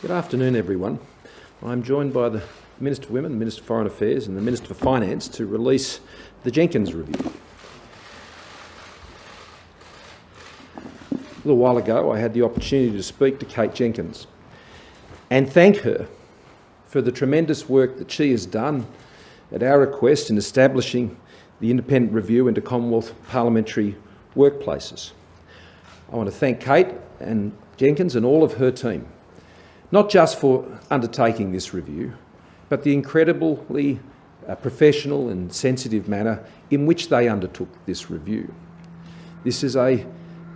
Good afternoon, everyone. I'm joined by the Minister for Women, the Minister for Foreign Affairs and the Minister for Finance to release the Jenkins review. A little while ago, I had the opportunity to speak to Kate Jenkins and thank her for the tremendous work that she has done at our request in establishing the independent review into Commonwealth parliamentary workplaces. I want to thank Kate and Jenkins and all of her team, not just for undertaking this review, but the incredibly professional and sensitive manner in which they undertook this review. This is a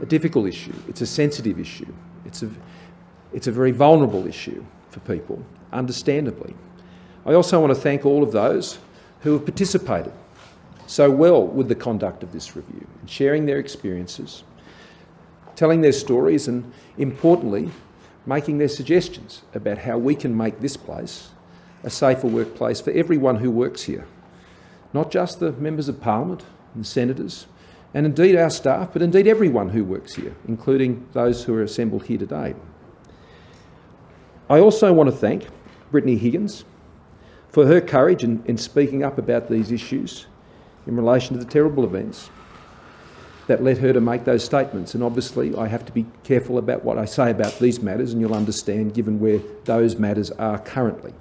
difficult issue. It's a sensitive issue. It's a very vulnerable issue for people, understandably. I also want to thank all of those who have participated so well with the conduct of this review, sharing their experiences, telling their stories and, importantly, making their suggestions about how we can make this place a safer workplace for everyone who works here. Not just the members of Parliament and senators, and indeed our staff, but indeed everyone who works here, including those who are assembled here today. I also want to thank Brittany Higgins for her courage in speaking up about these issues in relation to the terrible events that led her to make those statements. And obviously I have to be careful about what I say about these matters, and you'll understand given where those matters are currently.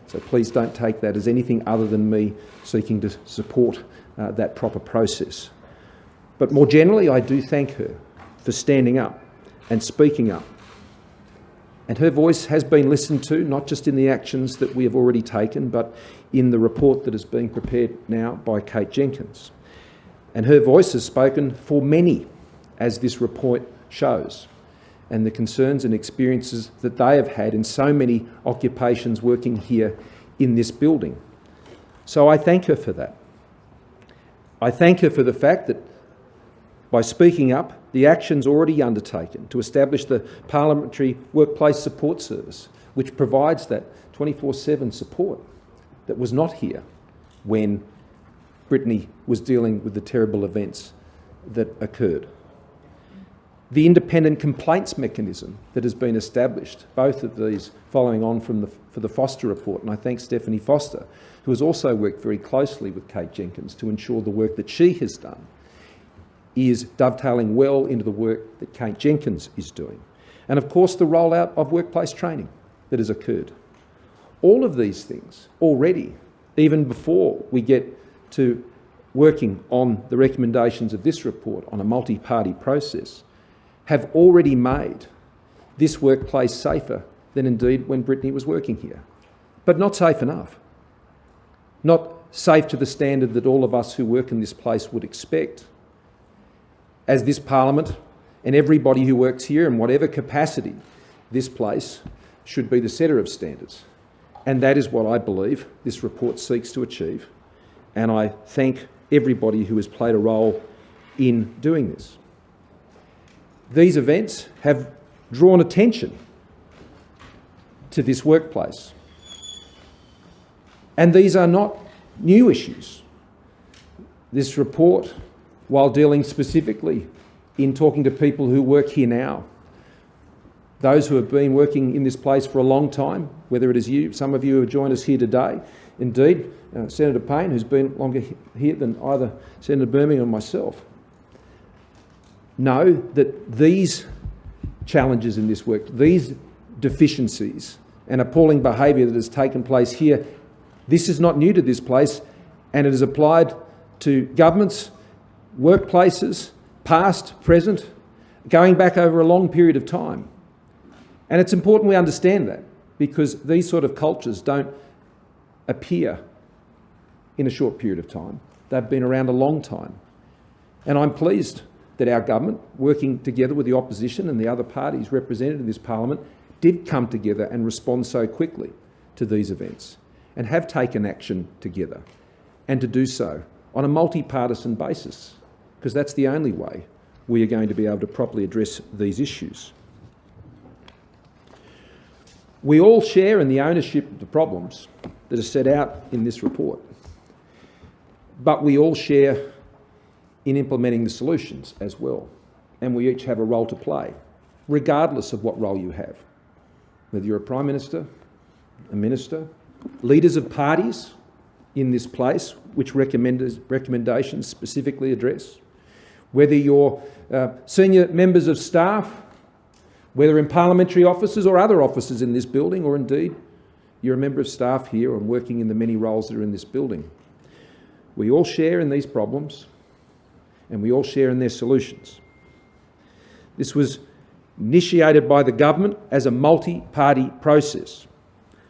So please don't take that as anything other than me seeking to support that proper process. But more generally, I do thank her for standing up and speaking up. And her voice has been listened to, not just in the actions that we have already taken, but in the report that is being prepared now by Kate Jenkins. And her voice has spoken for many, as this report shows, and the concerns and experiences that they have had in so many occupations working here in this building. So I thank her for that. I thank her for the fact that by speaking up, the actions already undertaken to establish the Parliamentary Workplace Support Service, which provides that 24/7 support that was not here when Brittany was dealing with the terrible events that occurred. The independent complaints mechanism that has been established, both of these following on from for the Foster report, and I thank Stephanie Foster, who has also worked very closely with Kate Jenkins to ensure the work that she has done is dovetailing well into the work that Kate Jenkins is doing. And of course the rollout of workplace training that has occurred. All of these things already, even before we get to working on the recommendations of this report on a multi-party process, have already made this workplace safer than indeed when Brittany was working here. But not safe enough. Not safe to the standard that all of us who work in this place would expect, as this Parliament and everybody who works here in whatever capacity this place should be the setter of standards. And that is what I believe this report seeks to achieve. And I thank everybody who has played a role in doing this. These events have drawn attention to this workplace. And these are not new issues. This report, while dealing specifically in talking to people who work here now, those who have been working in this place for a long time, whether it is you, some of you who have joined us here today, indeed, Senator Payne, who's been longer here than either Senator Birmingham or myself, know that these challenges in this work, these deficiencies and appalling behaviour that has taken place here, this is not new to this place, and it is applied to governments, workplaces, past, present, going back over a long period of time. And it's important we understand that, because these sort of cultures don't appear in a short period of time. They've been around a long time. And I'm pleased that our government, working together with the opposition and the other parties represented in this Parliament, did come together and respond so quickly to these events and have taken action together, and to do so on a multi-partisan basis, because that's the only way we are going to be able to properly address these issues. We all share in the ownership of the problems that are set out in this report, but we all share in implementing the solutions as well, and we each have a role to play, regardless of what role you have. whether you're a Prime Minister, a Minister, leaders of parties in this place which recommendations specifically address, whether you're senior members of staff, whether in parliamentary offices or other offices in this building, or indeed you're a member of staff here and working in the many roles that are in this building. We all share in these problems and we all share in their solutions. This was initiated by the government as a multi-party process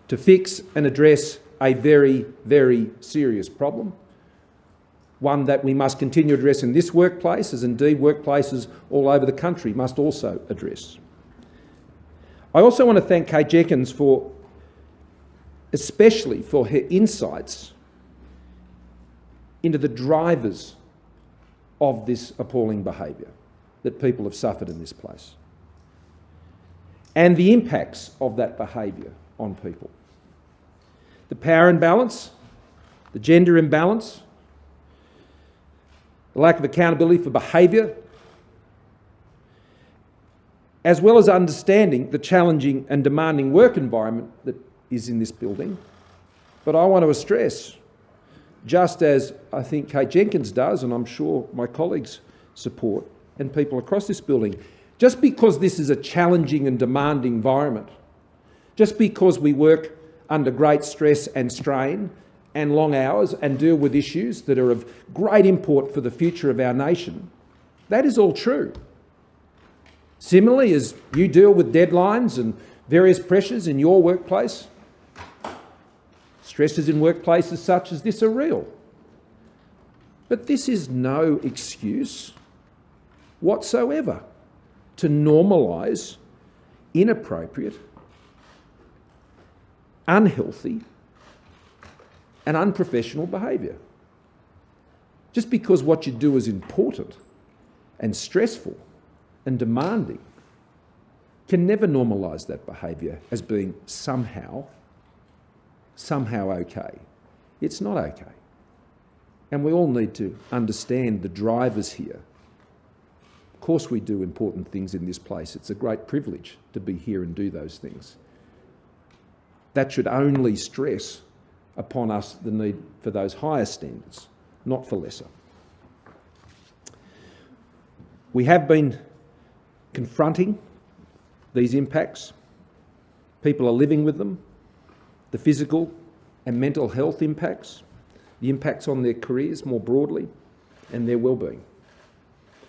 to fix and address a very, very serious problem, one that we must continue to address in this workplace, as indeed workplaces all over the country must also address. I also want to thank Kate Jenkins especially for her insights into the drivers of this appalling behaviour that people have suffered in this place and the impacts of that behaviour on people. The power imbalance, the gender imbalance, the lack of accountability for behaviour, as well as understanding the challenging and demanding work environment that is in this building. But I want to stress, just as I think Kate Jenkins does, and I'm sure my colleagues support, and people across this building, just because this is a challenging and demanding environment, just because we work under great stress and strain and long hours and deal with issues that are of great import for the future of our nation, that is all true. Similarly, as you deal with deadlines and various pressures in your workplace, stresses in workplaces such as this are real. But this is no excuse whatsoever to normalise inappropriate, unhealthy and unprofessional behaviour. Just because what you do is important and stressful and demanding can never normalise that behaviour as being somehow okay. It's not okay. And we all need to understand the drivers here. Of course we do important things in this place. It's a great privilege to be here and do those things. That should only stress upon us the need for those higher standards, not for lesser. We have been confronting these impacts. People are living with them, the physical and mental health impacts, the impacts on their careers more broadly, and their well-being.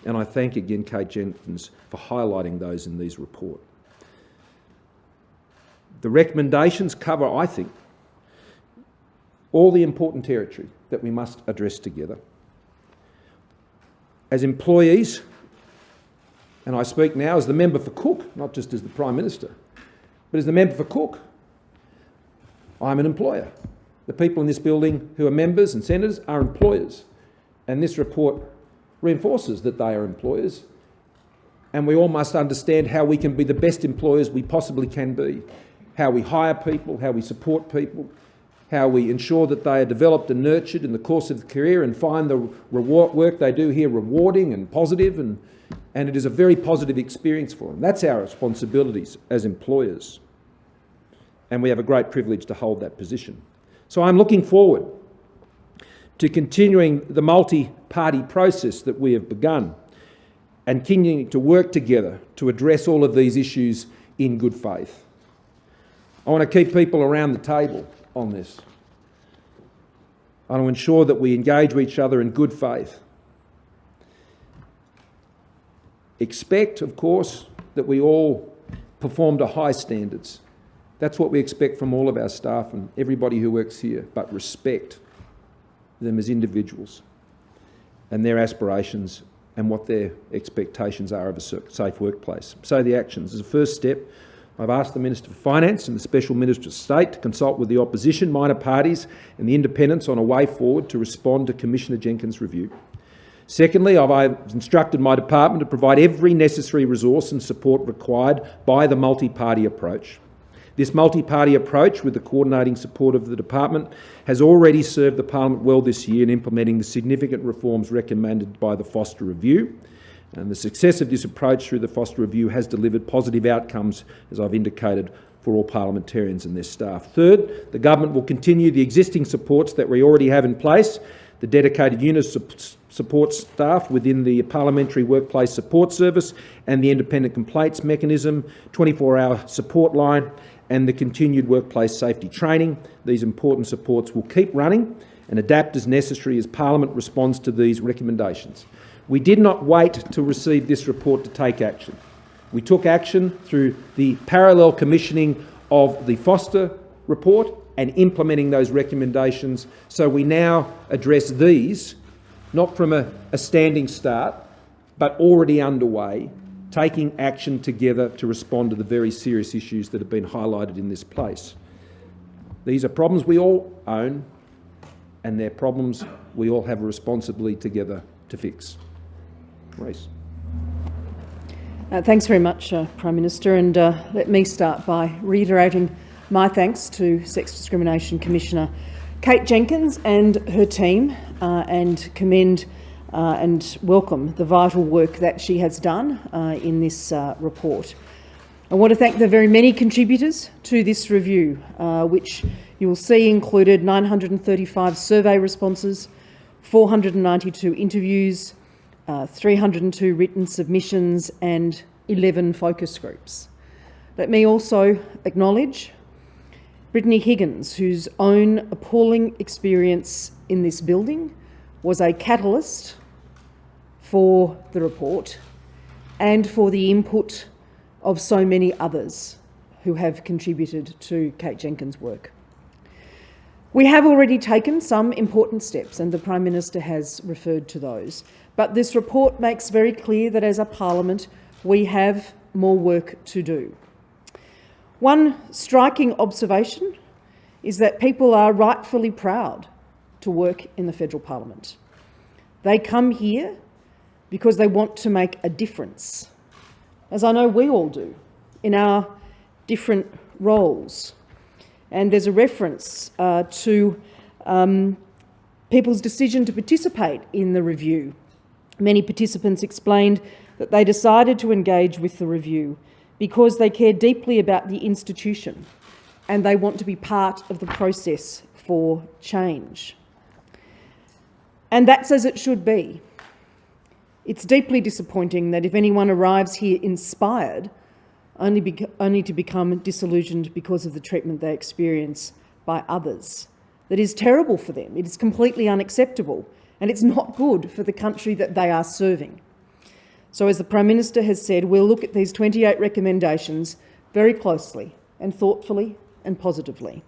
And I thank again Kate Jenkins for highlighting those in these reports. The recommendations cover, I think, all the important territory that we must address together. As employees, and I speak now as the member for Cook, not just as the Prime Minister, but as the member for Cook, I'm an employer. The people in this building who are members and senators are employers, and this report reinforces that they are employers, and we all must understand how we can be the best employers we possibly can be, how we hire people, how we support people, how we ensure that they are developed and nurtured in the course of the career and find the work they do here rewarding and positive, and it is a very positive experience for them. That's our responsibilities as employers, and we have a great privilege to hold that position. So I'm looking forward to continuing the multi-party process that we have begun and continuing to work together to address all of these issues in good faith. I want to keep people around the table on this. I want to ensure that we engage with each other in good faith. Expect, of course, that we all perform to high standards. That's what we expect from all of our staff and everybody who works here, but respect them as individuals and their aspirations and what their expectations are of a safe workplace. So the actions. As a first step, I've asked the Minister for Finance and the Special Minister of State to consult with the opposition, minor parties and the independents on a way forward to respond to Commissioner Jenkins' review. Secondly, I've instructed my department to provide every necessary resource and support required by the multi-party approach. This multi-party approach, with the coordinating support of the department, has already served the Parliament well this year in implementing the significant reforms recommended by the Foster Review. And the success of this approach through the Foster Review has delivered positive outcomes, as I've indicated, for all parliamentarians and their staff. Third, the government will continue the existing supports that we already have in place, the dedicated unit support staff within the Parliamentary Workplace Support Service and the Independent Complaints Mechanism, 24-hour support line and the continued workplace safety training. These important supports will keep running and adapt as necessary as Parliament responds to these recommendations. We did not wait to receive this report to take action. We took action through the parallel commissioning of the Foster report and implementing those recommendations. So we now address these, not from a standing start, but already underway, taking action together to respond to the very serious issues that have been highlighted in this place. These are problems we all own, and they're problems we all have a responsibility together to fix. Maurice. Thanks very much, Prime Minister, and let me start by reiterating my thanks to Sex Discrimination Commissioner Kate Jenkins and her team, and commend and welcome the vital work that she has done in this report. I want to thank the very many contributors to this review, which you will see included 935 survey responses, 492 interviews, 302 written submissions and 11 focus groups. Let me also acknowledge Brittany Higgins, whose own appalling experience in this building was a catalyst for the report and for the input of so many others who have contributed to Kate Jenkins' work. We have already taken some important steps, and the Prime Minister has referred to those, but this report makes very clear that as a Parliament we have more work to do. One striking observation is that people are rightfully proud to work in the Federal Parliament. They come here because they want to make a difference, as I know we all do, in our different roles. And there's a reference to people's decision to participate in the review. Many participants explained that they decided to engage with the review because they care deeply about the institution and they want to be part of the process for change. And that's as it should be. It's deeply disappointing that if anyone arrives here inspired, only to become disillusioned because of the treatment they experience by others. That is terrible for them. It is completely unacceptable, and it's not good for the country that they are serving. So as the Prime Minister has said, we'll look at these 28 recommendations very closely and thoughtfully and positively.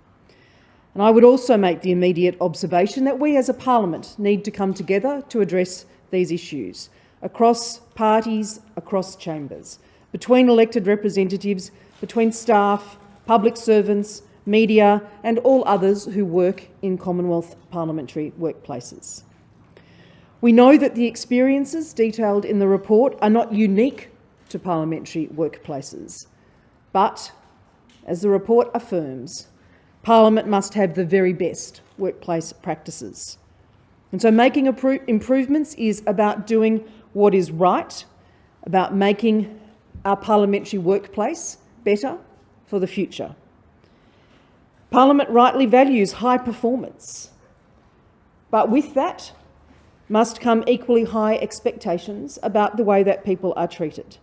And I would also make the immediate observation that we as a Parliament need to come together to address these issues across parties, across chambers, between elected representatives, between staff, public servants, media and all others who work in Commonwealth parliamentary workplaces. We know that the experiences detailed in the report are not unique to parliamentary workplaces, but, as the report affirms, Parliament must have the very best workplace practices. And so making improvements is about doing what is right, about making our parliamentary workplace better for the future. Parliament rightly values high performance, but with that must come equally high expectations about the way that people are treated.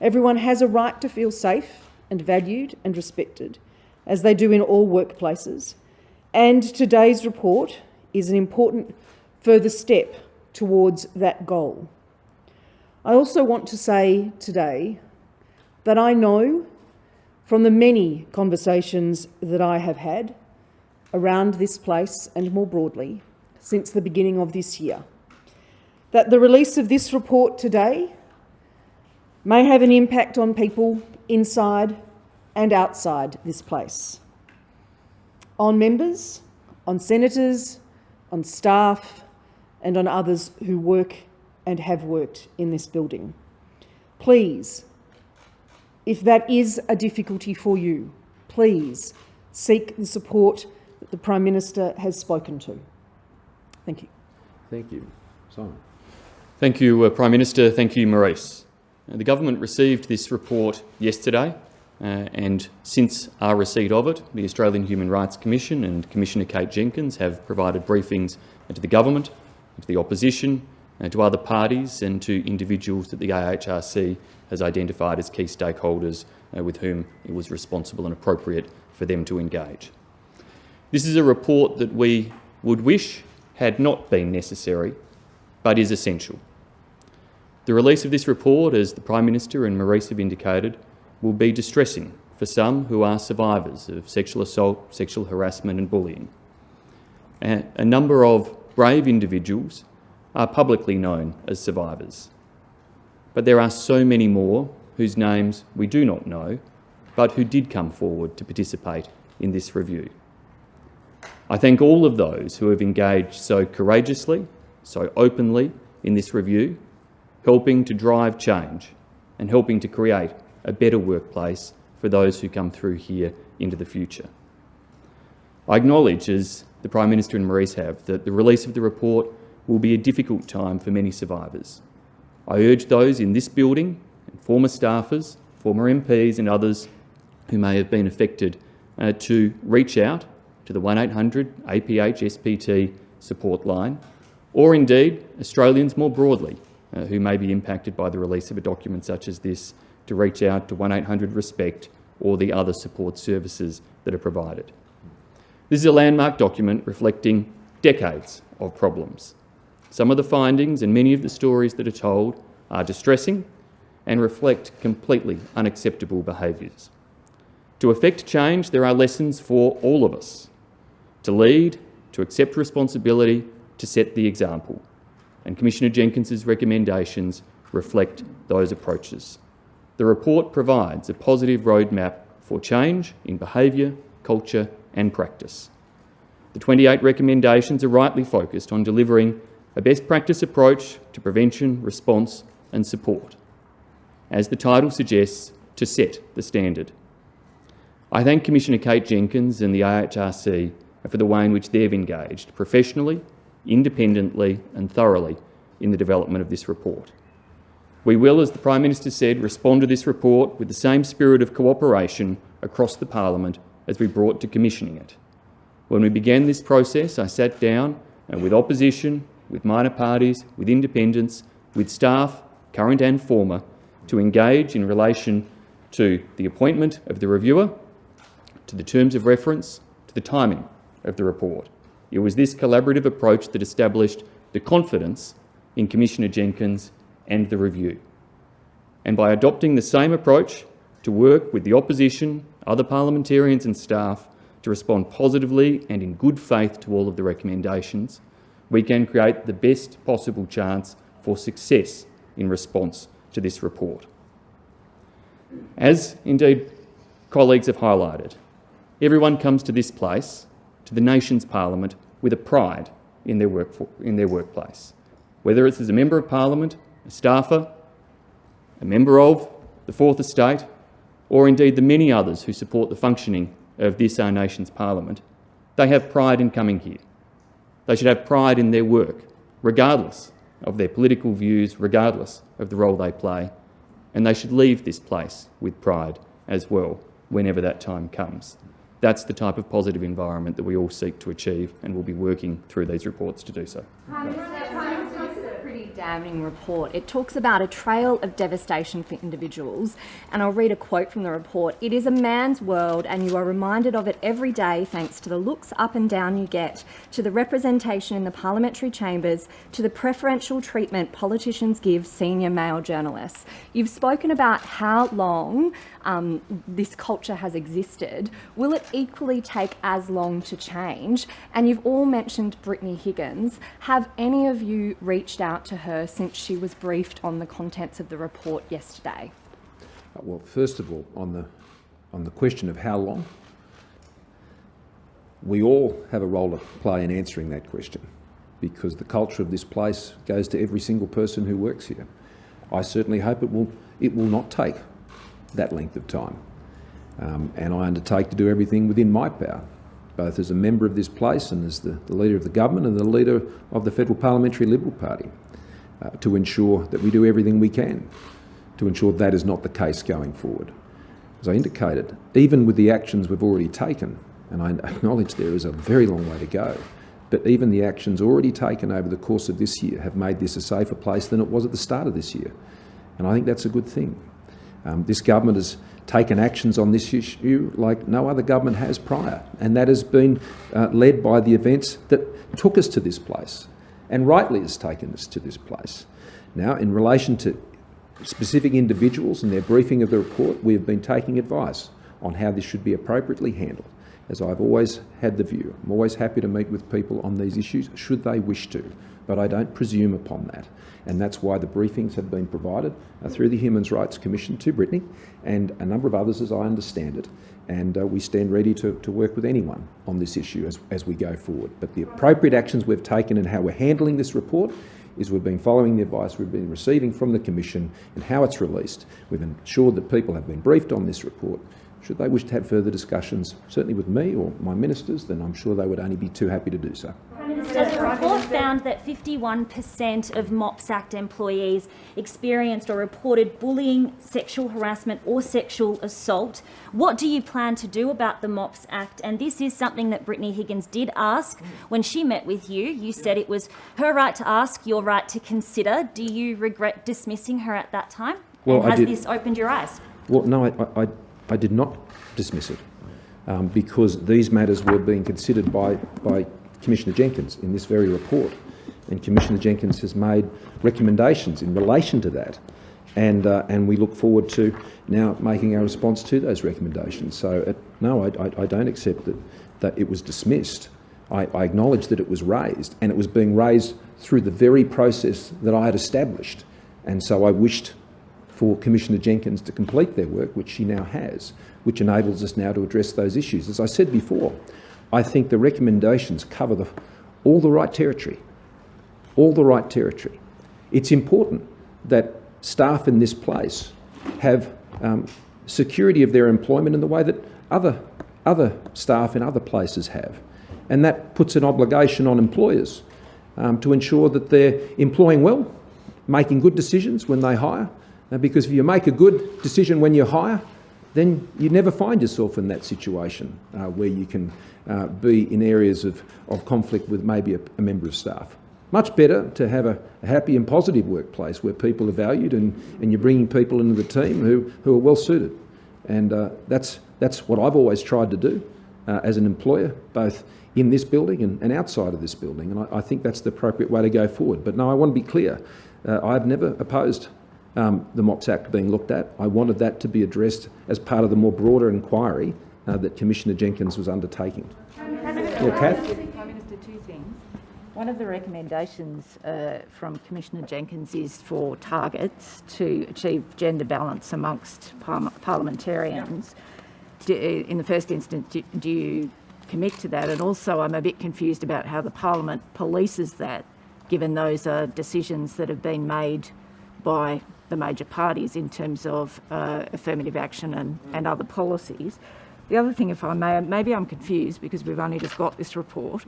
Everyone has a right to feel safe and valued and respected, as they do in all workplaces, and today's report is an important further step towards that goal. I also want to say today that I know from the many conversations that I have had around this place and more broadly since the beginning of this year, that the release of this report today may have an impact on people inside and outside this place, on members, on senators, on staff, and on others who work and have worked in this building. Please, if that is a difficulty for you, please seek the support that the Prime Minister has spoken to. Thank you. Thank you. Simon. Thank you, Prime Minister. Thank you, Maurice. The government received this report yesterday and since our receipt of it, the Australian Human Rights Commission and Commissioner Kate Jenkins have provided briefings to the government, to the opposition, to other parties and to individuals that the AHRC has identified as key stakeholders with whom it was responsible and appropriate for them to engage. This is a report that we would wish had not been necessary, but is essential. The release of this report, as the Prime Minister and Maurice have indicated, will be distressing for some who are survivors of sexual assault, sexual harassment and bullying. A number of brave individuals are publicly known as survivors, but there are so many more whose names we do not know, but who did come forward to participate in this review. I thank all of those who have engaged so courageously, so openly in this review, helping to drive change and helping to create a better workplace for those who come through here into the future. I acknowledge, as the Prime Minister and Maurice have, that the release of the report will be a difficult time for many survivors. I urge those in this building, and former staffers, former MPs and others who may have been affected to reach out to the 1800 APH SPT support line, or indeed Australians more broadly who may be impacted by the release of a document such as this, to reach out to 1800 RESPECT or the other support services that are provided. This is a landmark document reflecting decades of problems. Some of the findings and many of the stories that are told are distressing and reflect completely unacceptable behaviours. To effect change, there are lessons for all of us: to lead, to accept responsibility, to set the example. And Commissioner Jenkins's recommendations reflect those approaches. The report provides a positive roadmap for change in behaviour, culture and practice. The 28 recommendations are rightly focused on delivering a best practice approach to prevention, response and support. As the title suggests, to set the standard. I thank Commissioner Kate Jenkins and the AHRC for the way in which they've engaged professionally, independently and thoroughly in the development of this report. We will, as the Prime Minister said, respond to this report with the same spirit of cooperation across the Parliament as we brought to commissioning it. When we began this process, I sat down with opposition, with minor parties, with independents, with staff, current and former, to engage in relation to the appointment of the reviewer, to the terms of reference, to the timing of the report. It was this collaborative approach that established the confidence in Commissioner Jenkins and the review. And by adopting the same approach to work with the opposition, other parliamentarians and staff to respond positively and in good faith to all of the recommendations, we can create the best possible chance for success in response to this report. As indeed colleagues have highlighted, everyone comes to this place, to the nation's parliament, with a pride in their workplace. Whether it's as a member of parliament, a staffer, a member of the Fourth Estate, or indeed the many others who support the functioning of this our nation's parliament, they have pride in coming here. They should have pride in their work, regardless of their political views, regardless of the role they play, and they should leave this place with pride as well, whenever that time comes. That's the type of positive environment that we all seek to achieve, and we'll be working through these reports to do so. This is a pretty damning report. It talks about a trail of devastation for individuals, and I'll read a quote from the report. "It is a man's world, and you are reminded of it every day thanks to the looks up and down you get, to the representation in the parliamentary chambers, to the preferential treatment politicians give senior male journalists." You've spoken about how long this culture has existed. Will it equally take as long to change? And you've all mentioned Brittany Higgins. Have any of you reached out to her since she was briefed on the contents of the report yesterday? Well, first of all, on the question of how long, we all have a role to play in answering that question, because the culture of this place goes to every single person who works here. I certainly hope it will not take that length of time. And I undertake to do everything within my power, both as a member of this place and as the leader of the government and the leader of the Federal Parliamentary Liberal Party, to ensure that we do everything we can to ensure that is not the case going forward. as I indicated, even with the actions we've already taken, and I acknowledge there is a very long way to go, but even the actions already taken over the course of this year have made this a safer place than it was at the start of this year. And I think that's a good thing. This government has taken actions on this issue like no other government has prior, and that has been led by the events that took us to this place, and rightly has taken us to this place. Now, in relation to specific individuals and their briefing of the report, we have been taking advice on how this should be appropriately handled, as I've always had the view. I'm always happy to meet with people on these issues, should they wish to, but I don't presume upon that. And that's why the briefings have been provided through the Human Rights Commission to Brittany and a number of others, as I understand it. And we stand ready to work with anyone on this issue as we go forward. But the appropriate actions we've taken and how we're handling this report is we've been following the advice we've been receiving from the Commission and how it's released. We've ensured that people have been briefed on this report. Should they wish to have further discussions, certainly with me or my ministers, then I'm sure they would only be too happy to do so. Minister, the report found that 51% of MOPS Act employees experienced or reported bullying, sexual harassment or sexual assault. What do you plan to do about the MOPS Act? And this is something that Brittany Higgins did ask when she met with you. You said it was her right to ask, your right to consider. Do you regret dismissing her at that time? Well, and has this opened your eyes? Well, no, I did not dismiss it because these matters were being considered by Commissioner Jenkins in this very report, and Commissioner Jenkins has made recommendations in relation to that, and we look forward to now making our response to those recommendations. So no, I don't accept that it was dismissed. I acknowledge that it was raised, and it was being raised through the very process that I had established, and so I wished for Commissioner Jenkins to complete their work, which she now has, which enables us now to address those issues. As I said before, I think the recommendations cover all the right territory, all the right territory. It's important that staff in this place have security of their employment in the way that other staff in other places have. And that puts an obligation on employers to ensure that they're employing well, making good decisions when they hire, because if you make a good decision when you hire, then you never find yourself in that situation where you can be in areas of conflict with maybe a member of staff. Much better to have a happy and positive workplace where people are valued and you're bringing people into the team who are well suited. And that's what I've always tried to do as an employer, both in this building and outside of this building. And I think that's the appropriate way to go forward. But no, I want to be clear. I've never opposed the MOPS Act being looked at. I wanted that to be addressed as part of the more broader inquiry that Commissioner Jenkins was undertaking. Prime Minister, two things. One of the recommendations from Commissioner Jenkins is for targets to achieve gender balance amongst parliamentarians. In the first instance, do you commit to that? And also, I'm a bit confused about how the Parliament polices that, given those are decisions that have been made by the major parties in terms of affirmative action and other policies. The other thing, if I may, maybe I'm confused because we've only just got this report,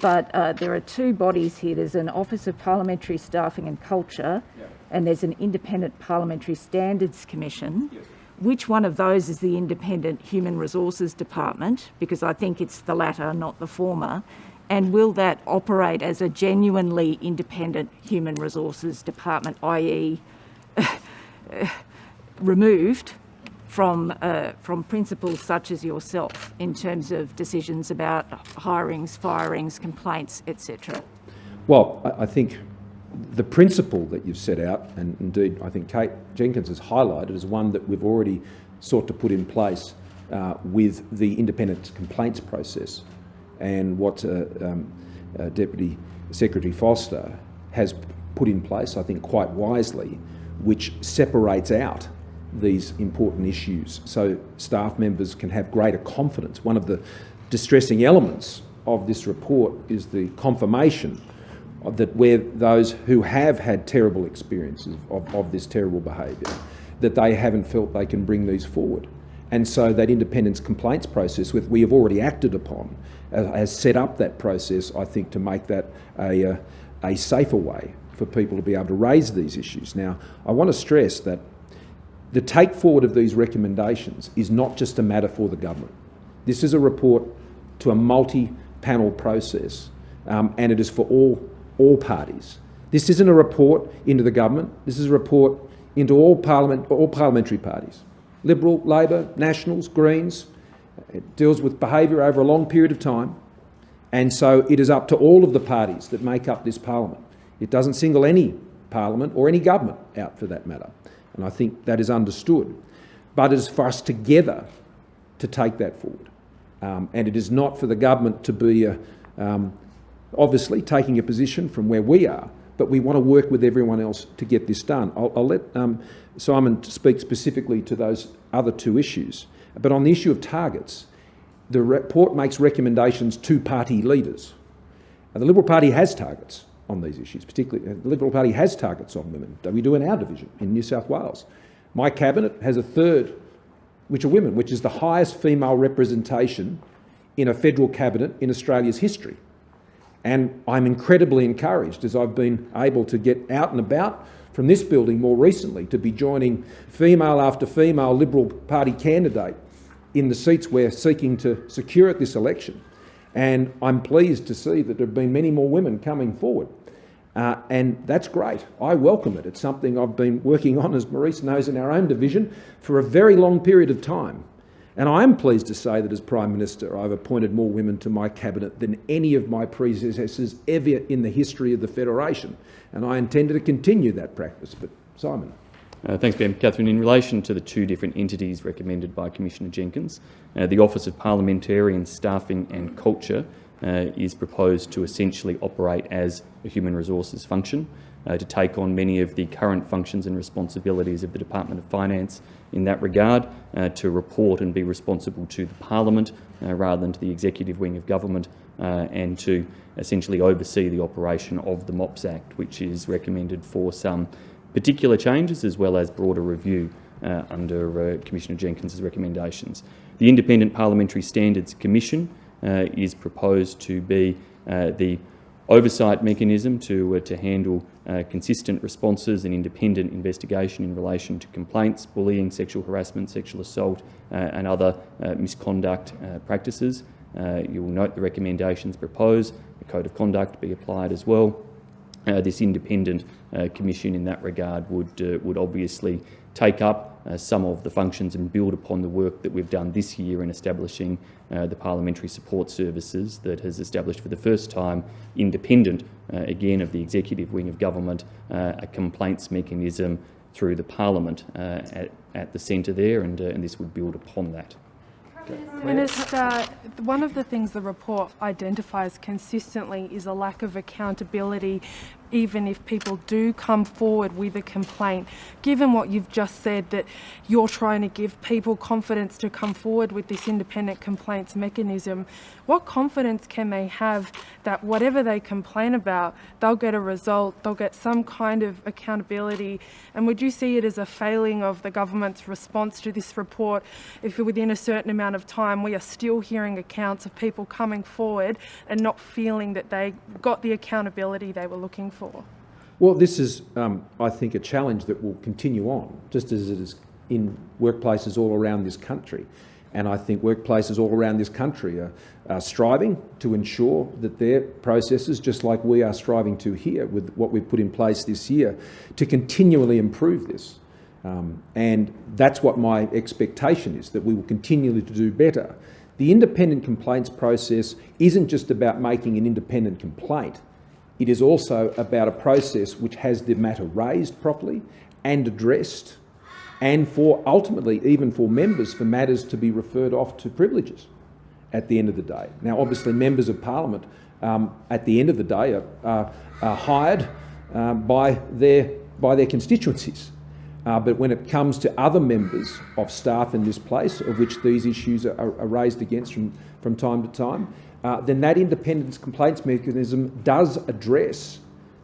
but there are two bodies here. There's an Office of Parliamentary Staffing and Culture, and there's an Independent Parliamentary Standards Commission. Yes. Which one of those is the Independent Human Resources Department? Because I think it's the latter, not the former. And will that operate as a genuinely independent human resources department, i.e. removed from principals such as yourself in terms of decisions about hirings, firings, complaints, etc.? Well, I think the principle that you've set out, and indeed I think Kate Jenkins has highlighted, is one that we've already sought to put in place with the independent complaints process. And what Deputy Secretary Foster has put in place, I think quite wisely, which separates out these important issues so staff members can have greater confidence. One of the distressing elements of this report is the confirmation that where those who have had terrible experiences of this terrible behaviour, that they haven't felt they can bring these forward. And so that independence complaints process, which we have already acted upon, has set up that process, I think, to make that a safer way for people to be able to raise these issues. Now, I want to stress that the take forward of these recommendations is not just a matter for the government. This is a report to a multi-panel process, and it is for all parties. This isn't a report into the government. This is a report into all parliamentary parties. Liberal, Labor, Nationals, Greens. It deals with behaviour over a long period of time. And so it is up to all of the parties that make up this parliament. It doesn't single any parliament or any government out for that matter. And I think that is understood. But it is for us together to take that forward. And it is not for the government to be obviously taking a position from where we are, but we want to work with everyone else to get this done. I'll let Simon speak specifically to those other two issues. But on the issue of targets, the report makes recommendations to party leaders. And the Liberal Party has targets on these issues, particularly the Liberal Party has targets on women. We do in our division in New South Wales. My cabinet has a third which are women, which is the highest female representation in a federal cabinet in Australia's history. And I'm incredibly encouraged, as I've been able to get out and about from this building more recently, to be joining female after female Liberal Party candidate in the seats we're seeking to secure at this election. And I'm pleased to see that there have been many more women coming forward. And that's great. I welcome it. It's something I've been working on, as Maurice knows, in our own division for a very long period of time. And I am pleased to say that as Prime Minister, I've appointed more women to my cabinet than any of my predecessors ever in the history of the Federation. And I intend to continue that practice. But Simon. Thanks, Ben. Catherine, in relation to the two different entities recommended by Commissioner Jenkins, the Office of Parliamentarian Staffing and Culture is proposed to essentially operate as a human resources function, to take on many of the current functions and responsibilities of the Department of Finance in that regard, to report and be responsible to the Parliament rather than to the executive wing of government, and to essentially oversee the operation of the MOPS Act, which is recommended for some particular changes as well as broader review under Commissioner Jenkins' recommendations. The Independent Parliamentary Standards Commission is proposed to be the oversight mechanism to handle consistent responses and independent investigation in relation to complaints, bullying, sexual harassment, sexual assault and other misconduct practices. You will note the recommendations propose a code of conduct be applied as well. This independent commission in that regard would obviously take up some of the functions and build upon the work that we've done this year in establishing the Parliamentary Support Services that has established for the first time, independent, again, of the executive wing of government, a complaints mechanism through the Parliament at the centre there, and this would build upon that. Minister, one of the things the report identifies consistently is a lack of accountability, even if people do come forward with a complaint. Given what you've just said, that you're trying to give people confidence to come forward with this independent complaints mechanism, what confidence can they have that whatever they complain about, they'll get a result, they'll get some kind of accountability? And would you see it as a failing of the government's response to this report if within a certain amount of time we are still hearing accounts of people coming forward and not feeling that they got the accountability they were looking for? Well, this is, I think, a challenge that will continue on, just as it is in workplaces all around this country. And I think workplaces all around this country are striving to ensure that their processes, just like we are striving to here with what we've put in place this year, to continually improve this. And that's what my expectation is, that we will continue to do better. The independent complaints process isn't just about making an independent complaint. It is also about a process which has the matter raised properly and addressed, and for ultimately even for members, for matters to be referred off to privileges at the end of the day. Now, obviously, members of Parliament at the end of the day are hired by their constituencies. But when it comes to other members of staff in this place, of which these issues are raised against from time to time, then that independence complaints mechanism does address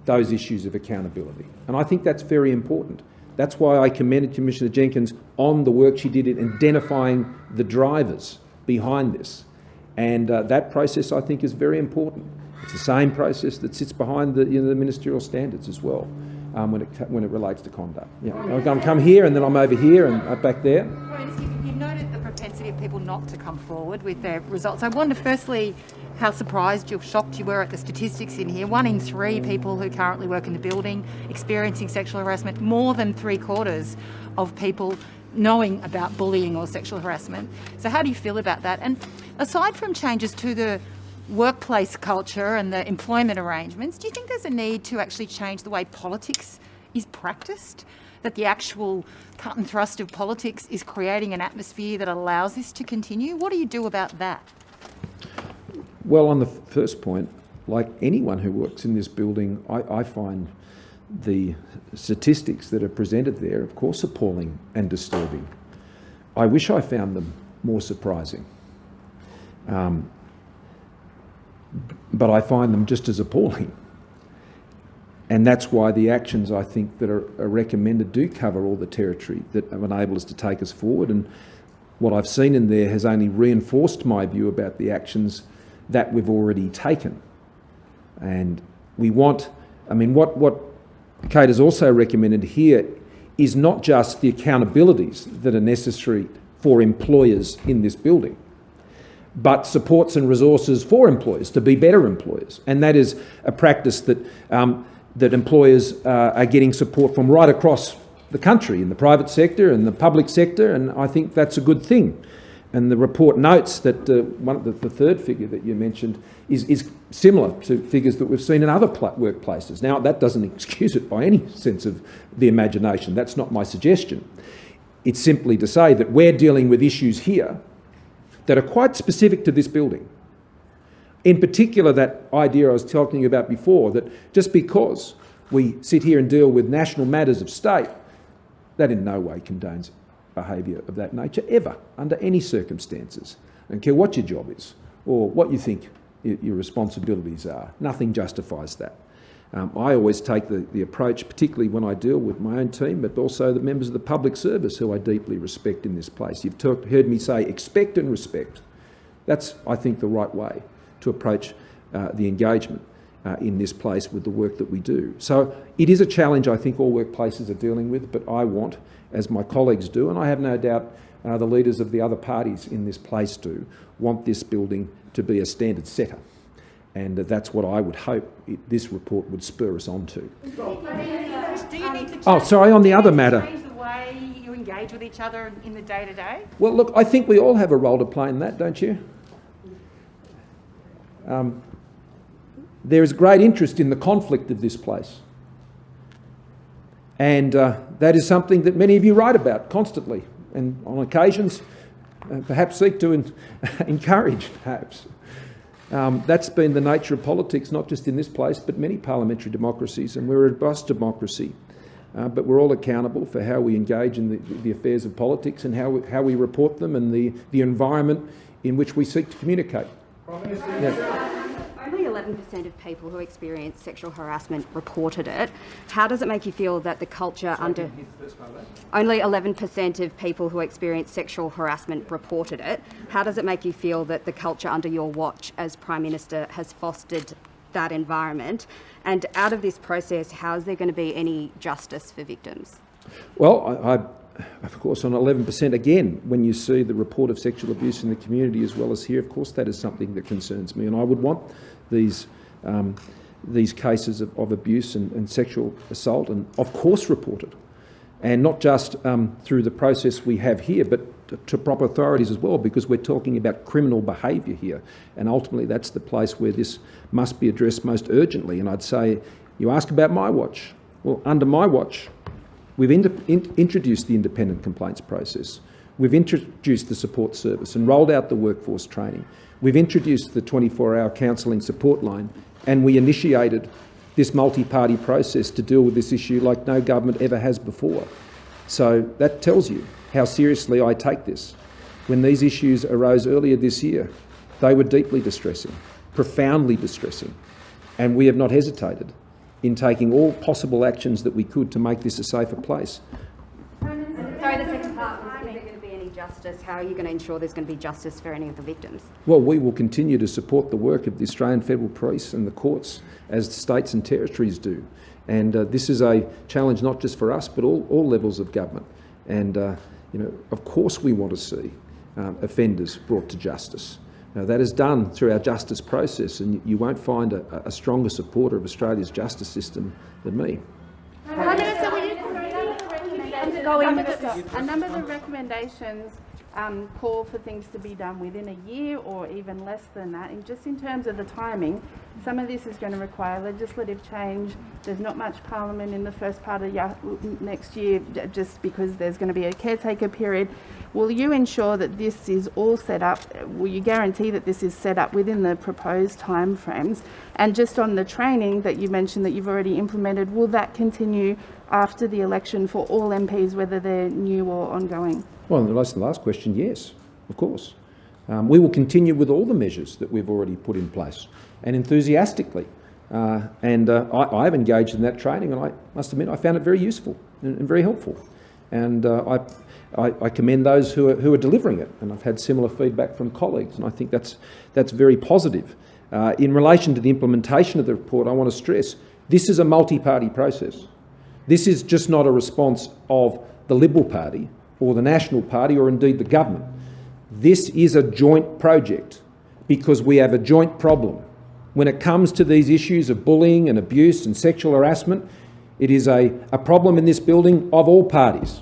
those issues of accountability. And I think that's very important. That's why I commended Commissioner Jenkins on the work she did in identifying the drivers behind this. And that process, I think, is very important. It's the same process that sits behind the ministerial standards as well. when it relates to conduct. Yeah, I'm come here and then I'm over here and back there. You've noted the propensity of people not to come forward with their results. I wonder, firstly, how surprised or shocked you were at the statistics in here. 1 in 3 people who currently work in the building experiencing sexual harassment, more than 3/4 of people knowing about bullying or sexual harassment. So how do you feel about that? And aside from changes to the workplace culture and the employment arrangements, do you think there's a need to actually change the way politics is practiced? That the actual cut and thrust of politics is creating an atmosphere that allows this to continue? What do you do about that? Well, on the first point, like anyone who works in this building, I find the statistics that are presented there, of course, appalling and disturbing. I wish I found them more surprising. But I find them just as appalling. And that's why the actions, I think, that are recommended do cover all the territory that enable us to take us forward. And what I've seen in there has only reinforced my view about the actions that we've already taken. And we want, I mean, what Kate has also recommended here is not just the accountabilities that are necessary for employers in this building, but supports and resources for employers to be better employers. And that is a practice that that employers are getting support from right across the country, in the private sector and the public sector, and I think that's a good thing. And the report notes that the third figure that you mentioned is similar to figures that we've seen in other workplaces. Now, that doesn't excuse it by any sense of the imagination. That's not my suggestion. It's simply to say that we're dealing with issues here that are quite specific to this building. In particular, that idea I was talking about before, that just because we sit here and deal with national matters of state, that in no way condones behaviour of that nature, ever, under any circumstances. I don't care what your job is or what you think your responsibilities are. Nothing justifies that. I always take the approach, particularly when I deal with my own team, but also the members of the public service who I deeply respect in this place. You've heard me say expect and respect. That's, I think, the right way to approach the engagement in this place with the work that we do. So it is a challenge I think all workplaces are dealing with, but I want, as my colleagues do, and I have no doubt the leaders of the other parties in this place do, want this building to be a standard setter. And that's what I would hope this report would spur us on to. Do you need to change, on the other matter. Change the way you engage with each other in the day-to-day? Well, look, I think we all have a role to play in that, don't you? There is great interest in the conflict of this place. And that is something that many of you write about constantly and on occasions perhaps seek to encourage, perhaps. That's been the nature of politics, not just in this place, but many parliamentary democracies, and we're a robust democracy. But we're all accountable for how we engage in the affairs of politics and how we report them and the environment in which we seek to communicate. Yeah. Only 11% of people who experience sexual harassment reported it. How does it make you feel that the culture under... Only 11% of people who experience sexual harassment reported it. How does it make you feel that the culture under your watch as Prime Minister has fostered that environment? And out of this process, how is there going to be any justice for victims? Well, I of course, on 11%, again, when you see the report of sexual abuse in the community as well as here, of course, that is something that concerns me. And I would want these cases of abuse and sexual assault, and of course, reported. And not just through the process we have here, but to proper authorities as well, because we're talking about criminal behaviour here. And ultimately, that's the place where this must be addressed most urgently. And I'd say, you ask about my watch. Well, under my watch, we've introduced the independent complaints process. We've introduced the support service and rolled out the workforce training. We've introduced the 24-hour counselling support line, and we initiated this multi-party process to deal with this issue like no government ever has before. So that tells you how seriously I take this. When these issues arose earlier this year, they were deeply distressing, profoundly distressing, and we have not hesitated in taking all possible actions that we could to make this a safer place. Sorry, the second part was, is there going to be any justice? How are you going to ensure there's going to be justice for any of the victims? Well, we will continue to support the work of the Australian Federal Police and the courts, as the states and territories do, And this is a challenge not just for us, but all levels of government. And, of course we want to see offenders brought to justice. Now, that is done through our justice process, and you won't find a stronger supporter of Australia's justice system than me. Prime Minister, will you a number of the recommendations call for things to be done within a year or even less than that. And just in terms of the timing, some of this is going to require legislative change. There's not much Parliament in the first part of next year, just because there's going to be a caretaker period. Will you ensure that this is all set up? Will you guarantee that this is set up within the proposed timeframes? And just on the training that you mentioned that you've already implemented, will that continue after the election for all MPs, whether they're new or ongoing? Well, in relation to the last question, yes, of course. We will continue with all the measures that we've already put in place, and enthusiastically. I have engaged in that training, and I must admit I found it very useful and very helpful. And I commend those who are delivering it, and I've had similar feedback from colleagues, and I think that's very positive. In relation to the implementation of the report, I want to stress this is a multi-party process. This is just not a response of the Liberal Party or the National Party or indeed the government. This is a joint project because we have a joint problem. When it comes to these issues of bullying and abuse and sexual harassment, it is a problem in this building of all parties.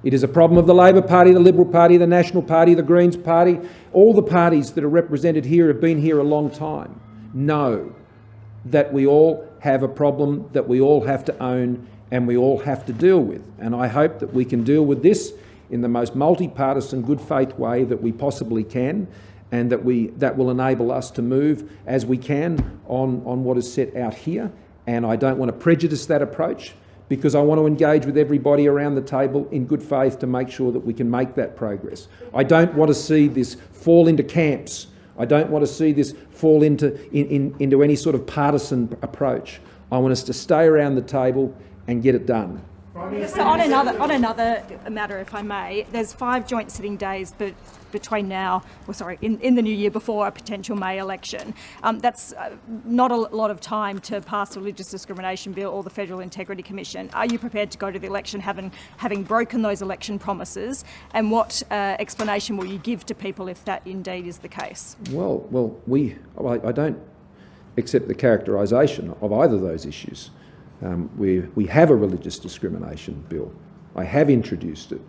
It is a problem of the Labor Party, the Liberal Party, the National Party, the Greens Party. All the parties that are represented here have been here a long time. Know that we all have a problem that we all have to own and we all have to deal with. And I hope that we can deal with this in the most multi-partisan, good faith way that we possibly can, and that will enable us to move as we can on what is set out here. And I don't want to prejudice that approach, because I want to engage with everybody around the table in good faith to make sure that we can make that progress. I don't want to see this fall into camps. I don't want to see this fall into any sort of partisan approach. I want us to stay around the table and get it done. So on another matter, if I may, there's 5 joint sitting days between now, in the new year before a potential May election. That's not a lot of time to pass the Religious Discrimination Bill or the Federal Integrity Commission. Are you prepared to go to the election having broken those election promises? And what explanation will you give to people if that indeed is the case? Well, I don't accept the characterisation of either of those issues. We have a religious discrimination bill. I have introduced it.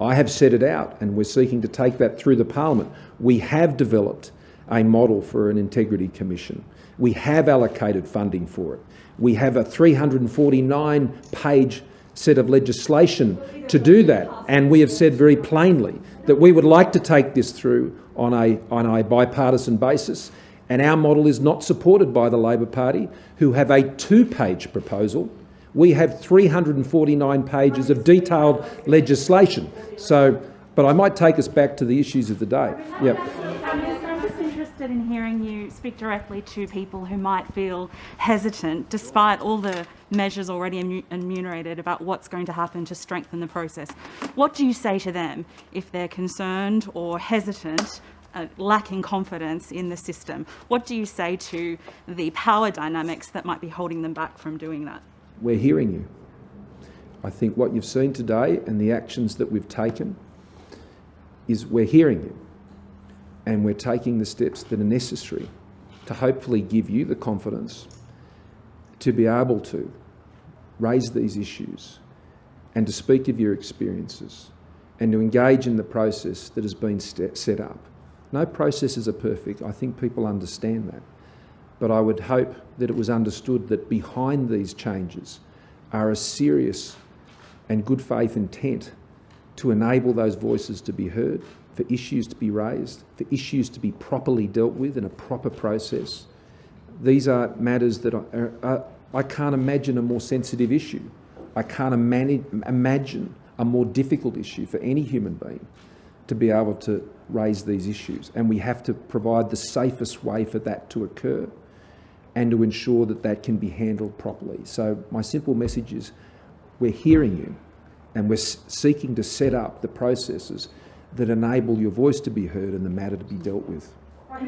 I have set it out, and we're seeking to take that through the Parliament. We have developed a model for an integrity commission. We have allocated funding for it. We have a 349-page set of legislation to do that, and we have said very plainly that we would like to take this through on a bipartisan basis. And our model is not supported by the Labor Party, who have a 2-page proposal. We have 349 pages of detailed legislation. But I might take us back to the issues of the day. Yep. I'm just interested in hearing you speak directly to people who might feel hesitant, despite all the measures already enumerated about what's going to happen to strengthen the process. What do you say to them if they're concerned or hesitant, lacking confidence in the system? What do you say to the power dynamics that might be holding them back from doing that? We're hearing you. I think what you've seen today and the actions that we've taken is we're hearing you, and we're taking the steps that are necessary to hopefully give you the confidence to be able to raise these issues and to speak of your experiences and to engage in the process that has been set up. No processes are perfect. I think people understand that. But I would hope that it was understood that behind these changes are a serious and good faith intent to enable those voices to be heard, for issues to be raised, for issues to be properly dealt with in a proper process. These are matters that I can't imagine a more sensitive issue. I can't imagine a more difficult issue for any human being to be able to raise these issues, and we have to provide the safest way for that to occur and to ensure that that can be handled properly. So my simple message is we're hearing you, and we're seeking to set up the processes that enable your voice to be heard and the matter to be dealt with. Back.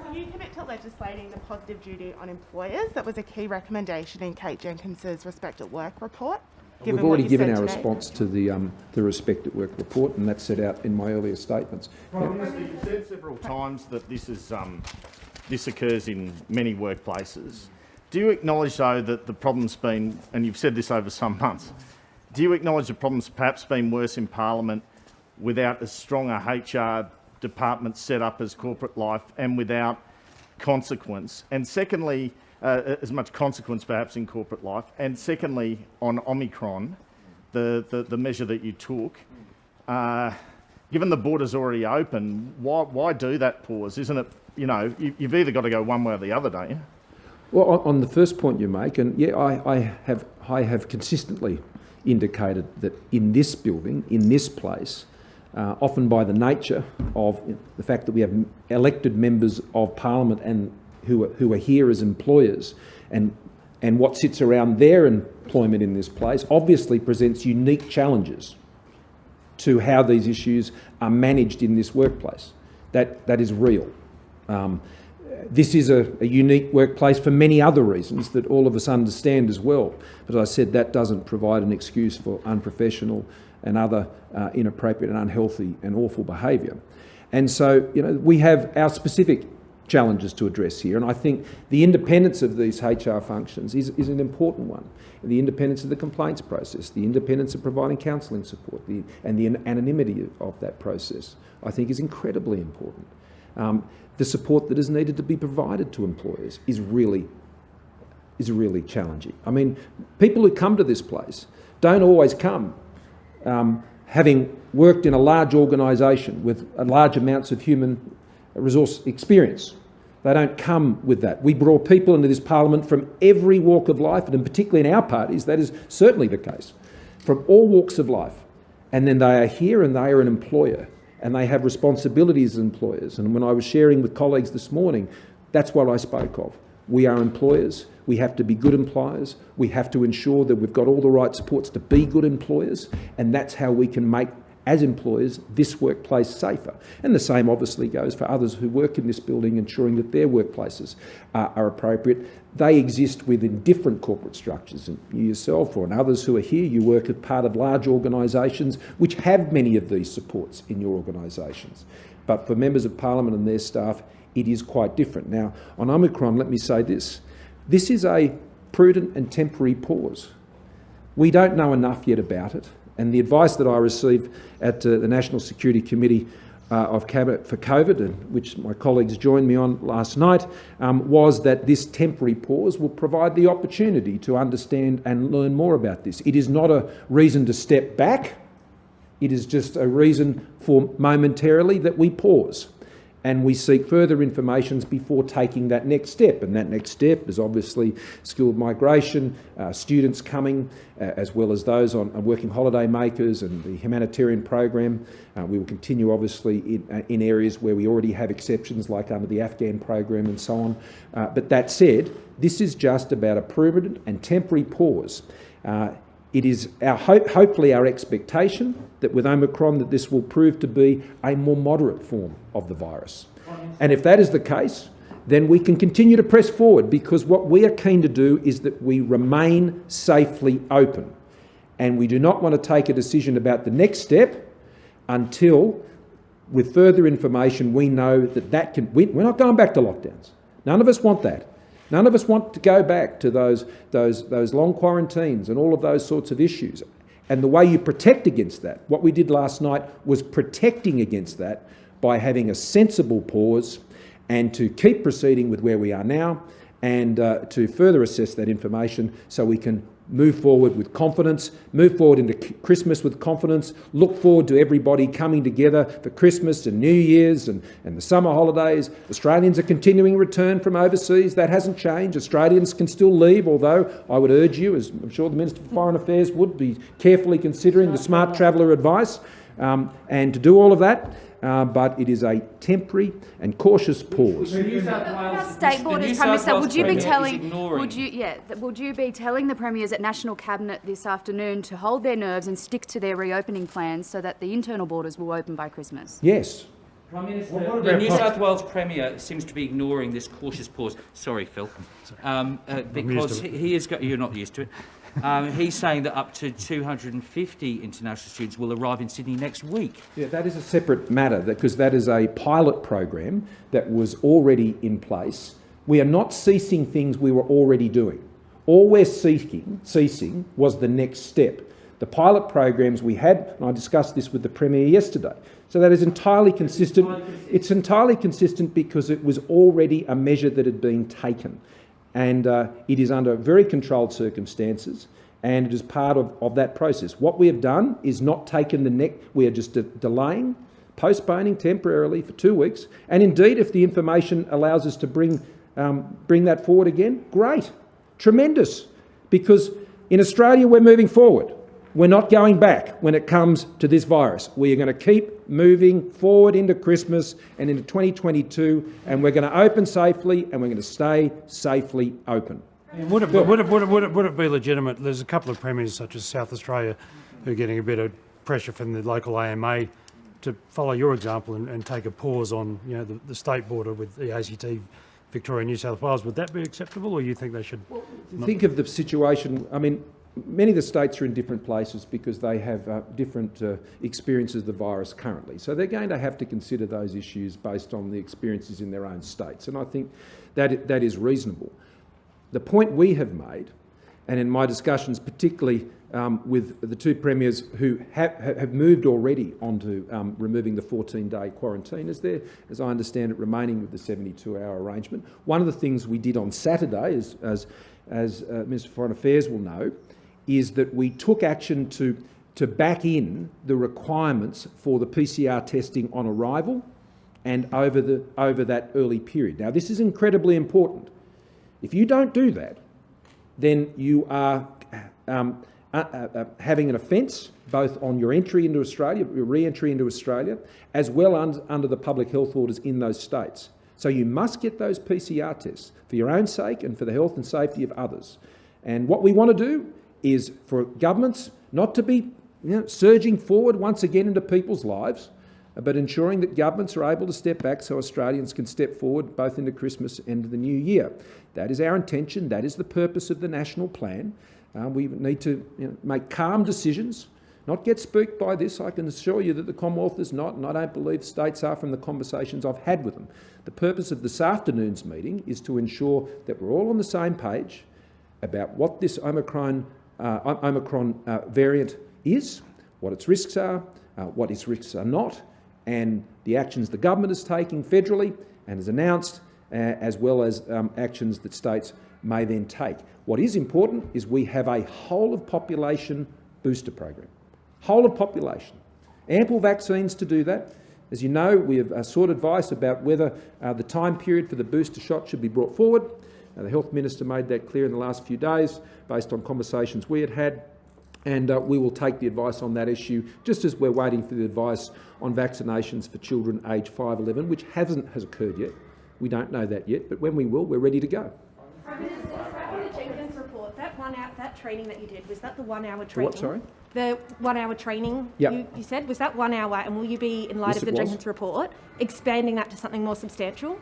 Will you commit to legislating the positive duty on employers? That was a key recommendation in Kate Jenkins's Respect at Work report. We've already given our response to the Respect at Work report, and that's set out in my earlier statements. Prime Minister, you've said several times that this occurs in many workplaces. Do you acknowledge, though, that the problem's been, and you've said this over some months, do you acknowledge the problem's perhaps been worse in Parliament without as strong a HR department set up as corporate life and without consequence? And secondly, as much consequence perhaps in corporate life. And secondly, on Omicron, the measure that you took, given the border's already open, why do that pause? Isn't it, you know, you've either got to go one way or the other, don't you? Well, on the first point you make, and yeah, I have consistently indicated that in this building, in this place, often by the nature of the fact that we have elected members of Parliament and who are here as employers, and what sits around their employment in this place obviously presents unique challenges to how these issues are managed in this workplace. That is real. This is a unique workplace for many other reasons that all of us understand as well. But as I said, that doesn't provide an excuse for unprofessional and other inappropriate and unhealthy and awful behaviour. And so, you know, we have our specific challenges to address here, and I think the independence of these HR functions is an important one. The independence of the complaints process, the independence of providing counselling support, and the anonymity of that process, I think is incredibly important. The support that is needed to be provided to employers is really challenging. I mean, people who come to this place don't always come having worked in a large organisation with large amounts of human resource experience. They don't come with that. We brought people into this Parliament from every walk of life, and particularly in our parties, that is certainly the case, from all walks of life. And then they are here and they are an employer, and they have responsibilities as employers. And when I was sharing with colleagues this morning, that's what I spoke of. We are employers. We have to be good employers. We have to ensure that we've got all the right supports to be good employers, and that's how we can make, as employers, this workplace safer. And the same obviously goes for others who work in this building, ensuring that their workplaces are appropriate. They exist within different corporate structures, and you yourself or others who are here, you work as part of large organisations which have many of these supports in your organisations. But for members of Parliament and their staff, it is quite different. Now, on Omicron, let me say this. This is a prudent and temporary pause. We don't know enough yet about it. And the advice that I received at the National Security Committee of Cabinet for COVID, and which my colleagues joined me on last night, was that this temporary pause will provide the opportunity to understand and learn more about this. It is not a reason to step back. It is just a reason for momentarily that we pause and we seek further information before taking that next step. And that next step is obviously skilled migration, students coming, as well as those on working holiday makers and the humanitarian program. We will continue obviously in areas where we already have exceptions, like under the Afghan program and so on. But that said, this is just about a prudent and temporary pause. It is hopefully our expectation that with Omicron that this will prove to be a more moderate form of the virus. And if that is the case, then we can continue to press forward, because what we are keen to do is that we remain safely open. And we do not want to take a decision about the next step until, with further information, we know that we're not going back to lockdowns. None of us want that. None of us want to go back to those long quarantines and all of those sorts of issues. And the way you protect against that, what we did last night was protecting against that by having a sensible pause and to keep proceeding with where we are now, and to further assess that information so we can move forward with confidence, move forward into Christmas with confidence, look forward to everybody coming together for Christmas and New Year's and the summer holidays. Australians are continuing return from overseas. That hasn't changed. Australians can still leave, although I would urge you, as I'm sure the Minister for Foreign Affairs would, be carefully considering the smart traveller advice, and to do all of that. But it is a temporary and cautious pause. State borders, Prime Minister, would you be telling the premiers at National Cabinet this afternoon to hold their nerves and stick to their reopening plans so that the internal borders will open by Christmas? Yes, Prime Minister, the New South Wales Premier seems to be ignoring this cautious pause. Sorry, Phil, because he is. You're not used to it. He's saying that up to 250 international students will arrive in Sydney next week. Yeah, that is a separate matter because that is a pilot program that was already in place. We are not ceasing things we were already doing. All we're ceasing was the next step. The pilot programs we had, and I discussed this with the Premier yesterday, so that is entirely consistent. It's entirely consistent because it was already a measure that had been taken. And it is under very controlled circumstances, and it is part of that process. What we have done is not taken the neck, we are just delaying, postponing temporarily for 2 weeks, and indeed if the information allows us to bring that forward again, great, tremendous, because in Australia we're moving forward. We're not going back when it comes to this virus. We are going to keep moving forward into Christmas and into 2022, and we're going to open safely and we're going to stay safely open. And would it be legitimate? There's a couple of premiers, such as South Australia, who are getting a bit of pressure from the local AMA to follow your example and take a pause on the state border with the ACT, Victoria, New South Wales. Would that be acceptable, or you think they should? Well, think of the situation. I mean, many of the states are in different places because they have different experiences of the virus currently. So they're going to have to consider those issues based on the experiences in their own states. And I think that is reasonable. The point we have made, and in my discussions particularly with the two premiers who have moved already onto removing the 14-day quarantine, is there, as I understand it, remaining with the 72-hour arrangement. One of the things we did on Saturday, as Minister for Foreign Affairs will know, is that we took action to back in the requirements for the PCR testing on arrival and over that early period. Now, this is incredibly important. If you don't do that, then you are having an offence both on your entry into Australia, your re-entry into Australia, as well under the public health orders in those states. So you must get those PCR tests for your own sake and for the health and safety of others. And what we want to do is for governments not to be surging forward once again into people's lives, but ensuring that governments are able to step back so Australians can step forward both into Christmas and into the new year. That is our intention. That is the purpose of the national plan. We need to make calm decisions, not get spooked by this. I can assure you that the Commonwealth is not, and I don't believe states are from the conversations I've had with them. The purpose of this afternoon's meeting is to ensure that we're all on the same page about what this Omicron variant is, what its risks are, what its risks are not, and the actions the government is taking federally and has announced, as well as actions that states may then take. What is important is we have a whole-of-population booster program. Whole of population. Ample vaccines to do that. As you know, we have sought advice about whether the time period for the booster shot should be brought forward. The Health Minister made that clear in the last few days based on conversations we had, and we will take the advice on that issue, just as we're waiting for the advice on vaccinations for children aged 5-11, which has occurred yet. We don't know that yet, but when we will, we're ready to go. Prime Minister, the Jenkins report, that training that you did, was that the 1 hour training? What, sorry? The 1 hour training Yep. you said, was that 1 hour, and will you be, in light Yes, of the it was. Jenkins report, expanding that to something more substantial?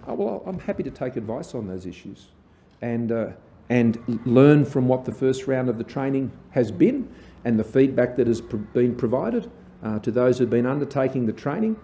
Oh, well, I'm happy to take advice on those issues and learn from what the first round of the training has been and the feedback that has been provided to those who've been undertaking the training.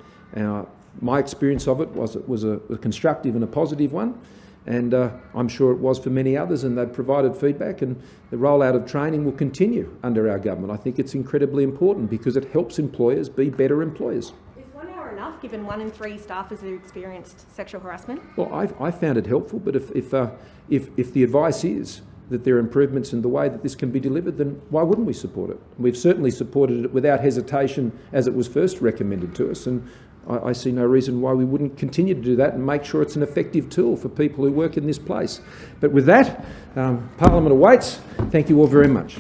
My experience of it was a constructive and a positive one, and I'm sure it was for many others, and they've provided feedback, and the rollout of training will continue under our government. I think it's incredibly important because it helps employers be better employers. Is 1 hour enough, given 1 in 3 staffers who experienced sexual harassment? Well, I found it helpful, but if the advice is that there are improvements in the way that this can be delivered, then why wouldn't we support it? We've certainly supported it without hesitation as it was first recommended to us, and I see no reason why we wouldn't continue to do that and make sure it's an effective tool for people who work in this place. But with that, Parliament awaits. Thank you all very much.